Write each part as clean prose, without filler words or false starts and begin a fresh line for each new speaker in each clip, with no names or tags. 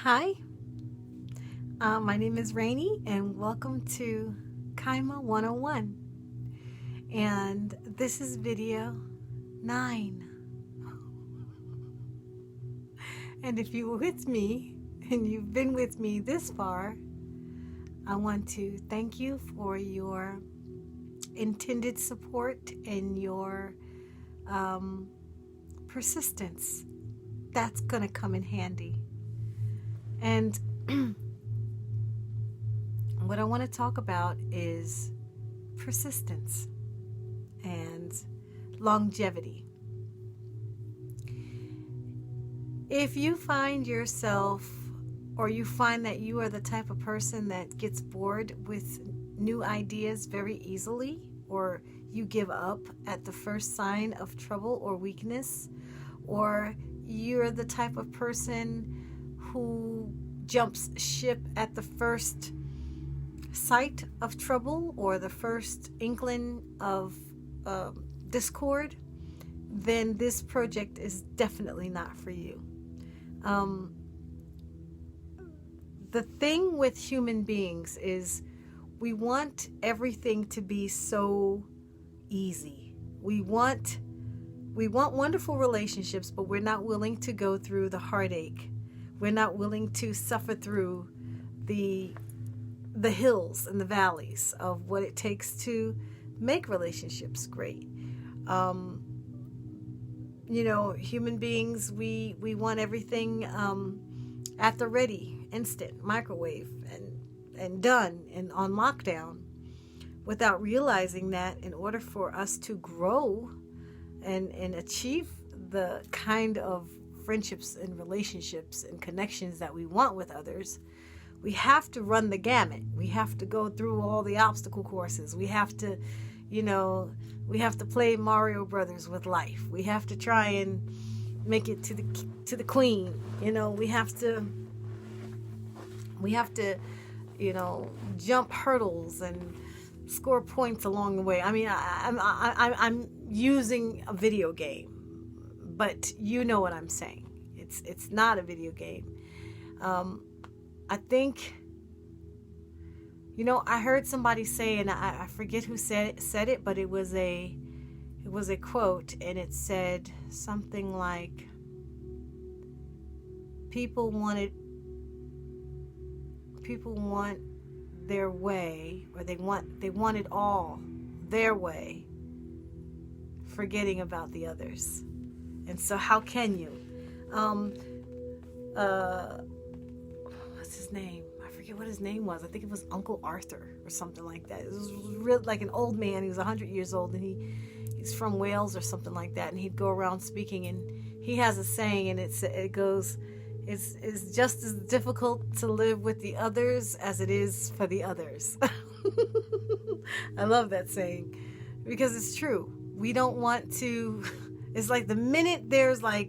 Hi, my name is Rainey, and welcome to Kyhmah 101. And this is video 9. And if you were with me and you've been with me this far, I want to thank you for your intended support and your persistence. That's going to come in handy. And what I want to talk about is persistence and longevity. If you find yourself, or you find that you are the type of person that gets bored with new ideas very easily, or you give up at the first sign of trouble or weakness, or you're the type of person who jumps ship at the first sight of trouble or the first inkling of discord, then this project is definitely not for you. The thing with human beings is we want everything to be so easy. We want wonderful relationships, but we're not willing to go through the heartache. We're not willing to suffer through the hills and the valleys of what it takes to make relationships great. Human beings, we want everything at the ready, instant, microwave, and done and on lockdown, without realizing that in order for us to grow and achieve the kind of friendships and relationships and connections that we want with others, we have to run the gamut. We have to go through all the obstacle courses. We have to, play Mario Brothers with life. We have to try and make it to the queen. We have to, jump hurdles and score points along the way. I mean, I'm using a video game, but you know what I'm saying. It's not a video game. I think, I heard somebody say, and I forget who said it, but it was a quote, and it said something like, people want their way, or they want it all their way, forgetting about the others. And so how can you? What's his name? I forget what his name was. I think it was Uncle Arthur or something like that. It was real, like an old man. He was 100 years old, and he's from Wales or something like that. And he'd go around speaking, and he has a saying, and it goes, it's just as difficult to live with the others as it is for the others. I love that saying, because it's true. We don't want to. It's like the minute there's I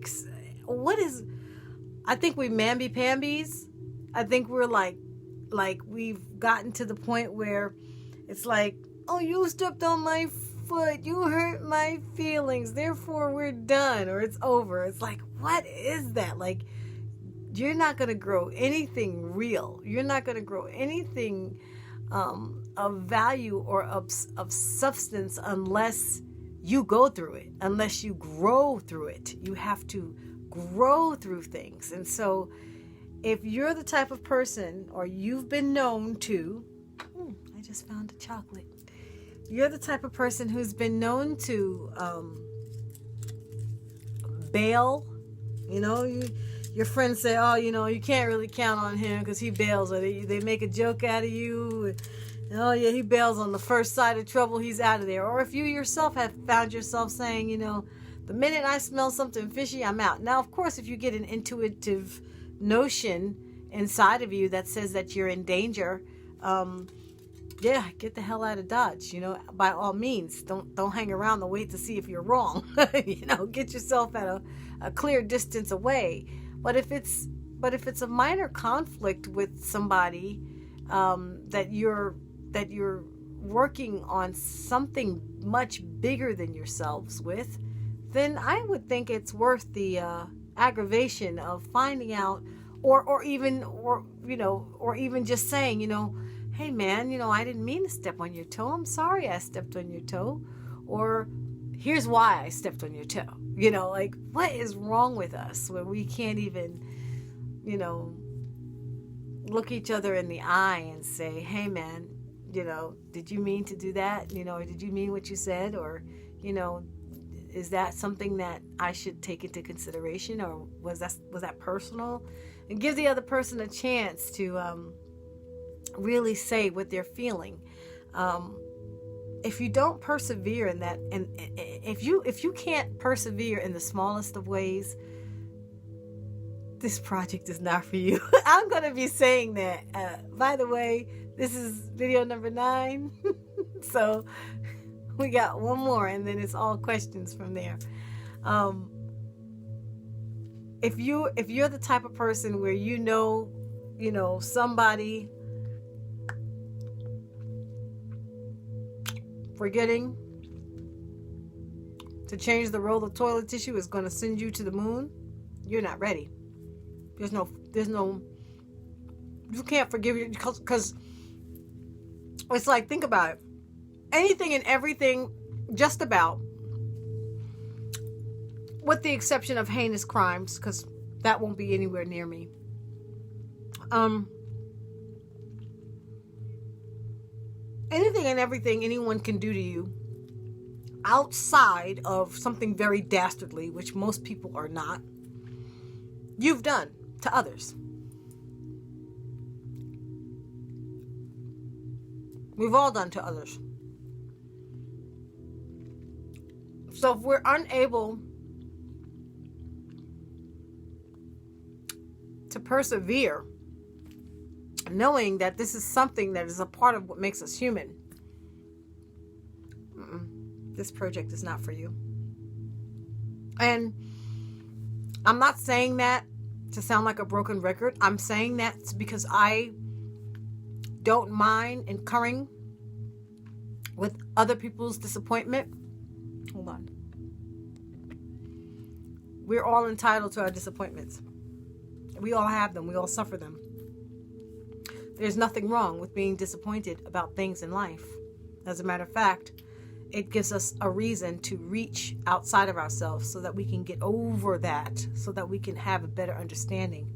think we mamby-pambies. I think we're like we've gotten to the point where it's like, oh, you stepped on my foot, you hurt my feelings, therefore we're done, or it's over. It's like, what is that? Like, you're not going to grow anything real. You're not going to grow anything of value or of substance unless you go through it, unless you grow through it. You have to grow through things. And so if you're the type of person, or you've been known to, I just found a chocolate. You're the type of person who's been known to bail. Your friends say, oh, you can't really count on him because he bails, or they make a joke out of you. Oh yeah, he bails on the first sign of trouble, he's out of there. Or if you yourself have found yourself saying, the minute I smell something fishy, I'm out. Now, of course, if you get an intuitive notion inside of you that says that you're in danger, get the hell out of Dodge. By all means, don't hang around and wait to see if you're wrong. Get yourself at a clear distance away. But if it's a minor conflict with somebody that you're working on something much bigger than yourselves with, then I would think it's worth the aggravation of finding out or even just saying, hey man, I didn't mean to step on your toe. I'm sorry I stepped on your toe. Or here's why I stepped on your toe. Like, what is wrong with us where we can't even, look each other in the eye and say, hey man, did you mean to do that? Or did you mean what you said? Or, is that something that I should take into consideration? Or was that personal? And give the other person a chance to really say what they're feeling. If you don't persevere in that, and if you can't persevere in the smallest of ways, this project is not for you. I'm going to be saying that. By the way, this is video number 9. So we got one more, and then it's all questions from there. If you're the type of person where somebody forgetting to change the roll of toilet tissue is going to send you to the moon, you're not ready. There's no, you can't forgive you because it's like, think about it. Anything and everything, just about, with the exception of heinous crimes, because that won't be anywhere near me. Anything and everything anyone can do to you outside of something very dastardly, which most people are not, you've done to others. We've all done to others. So if we're unable to persevere, knowing that this is something that is a part of what makes us human, this project is not for you. And I'm not saying that to sound like a broken record. I'm saying that because I don't mind incurring with other people's disappointment. Hold on. We're all entitled to our disappointments. We all have them. We all suffer them. There's nothing wrong with being disappointed about things in life. As a matter of fact, it gives us a reason to reach outside of ourselves so that we can get over that, so that we can have a better understanding,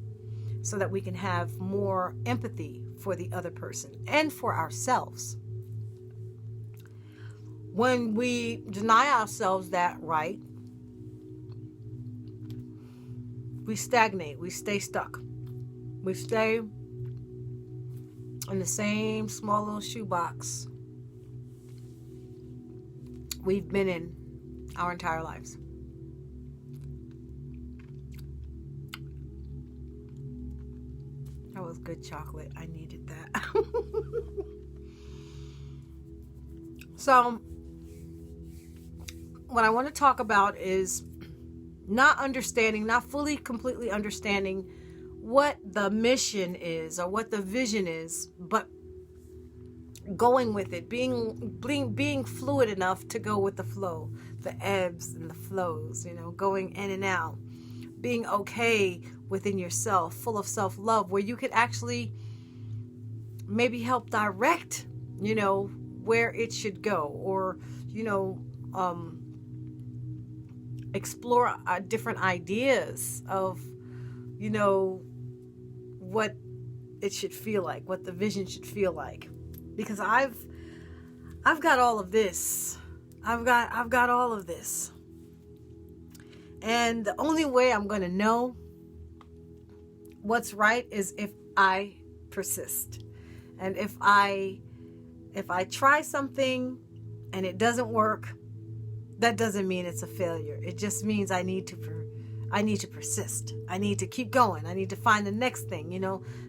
so that we can have more empathy for the other person and for ourselves. When we deny ourselves that right, we stagnate, we stay stuck. We stay in the same small little shoebox we've been in our entire lives. That was good chocolate. I needed that. So, what I want to talk about is not fully, completely understanding what the mission is or what the vision is, but going with it, being fluid enough to go with the flow, the ebbs and the flows, going in and out, being okay within yourself, full of self-love, where you could actually maybe help direct, where it should go, or, explore different ideas of, what it should feel like, what the vision should feel like. Because I've got all of this. I've got all of this. And the only way I'm going to know what's right is if I persist. And if I try something and it doesn't work, that doesn't mean it's a failure. It just means I need to persist. I need to keep going. I need to find the next thing,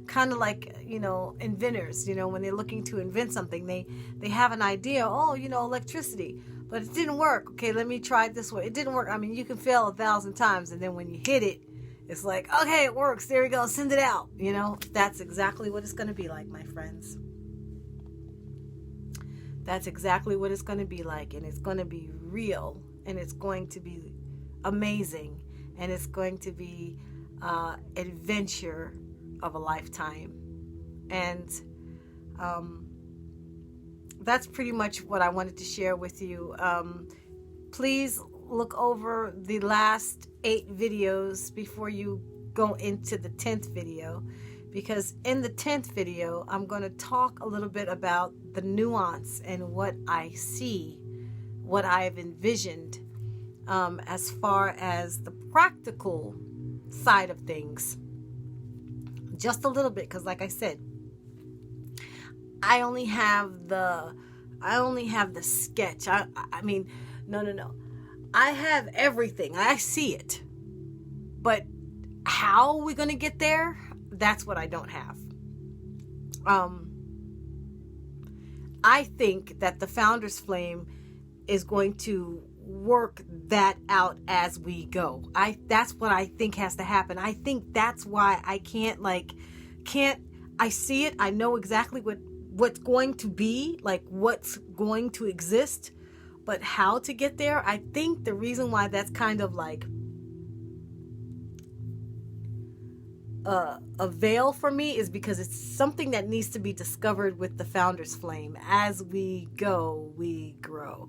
kind of like, inventors, when they're looking to invent something, they have an idea, electricity, but it didn't work. Okay, let me try it this way. It didn't work. I mean, you can fail 1,000 times, and then when you hit it, it's like, okay, it works. There we go. Send it out. That's exactly what it's going to be like, my friends. That's exactly what it's going to be like, and it's going to be real, and it's going to be amazing, and it's going to be adventure of a lifetime. And that's pretty much what I wanted to share with you. Please look over the last 8 videos before you go into the 10th video, because in the 10th video I'm going to talk a little bit about the nuance and what I see, what I have envisioned as far as the practical side of things. Just a little bit, because like I said, I only have the sketch. I mean, no. I have everything. I see it. But how are we going to get there? That's what I don't have. I think that the Founder's Flame is going to work that out as we go. That's what I think has to happen. I think that's why I can't I see it. I know exactly what's going to be, like what's going to exist, but how to get there. I think the reason why that's kind of like a veil for me is because it's something that needs to be discovered with the Founder's Flame. As we go, we grow.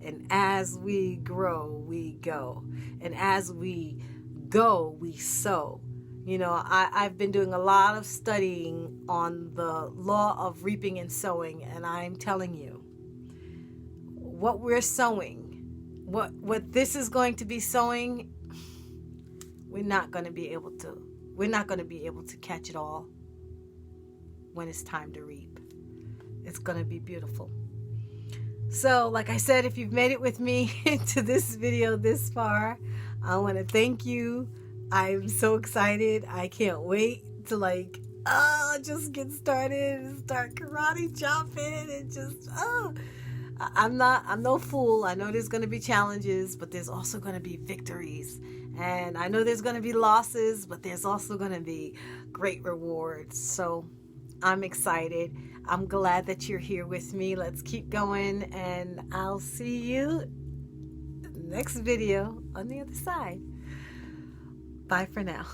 And as we grow, we go. And as we go, we sow. You know, I've been doing a lot of studying on the law of reaping and sowing, and I'm telling you, what we're sowing, what this is going to be sowing, we're not going to be able to catch it all when it's time to reap. It's going to be beautiful. So, like I said, if you've made it with me into this video this far, I want to thank you. I'm so excited. I can't wait to just get started and start karate chopping and just, I'm no fool. I know there's going to be challenges, but there's also going to be victories. And I know there's going to be losses, but there's also going to be great rewards. So I'm excited. I'm glad that you're here with me. Let's keep going, and I'll see you next video on the other side. Bye for now.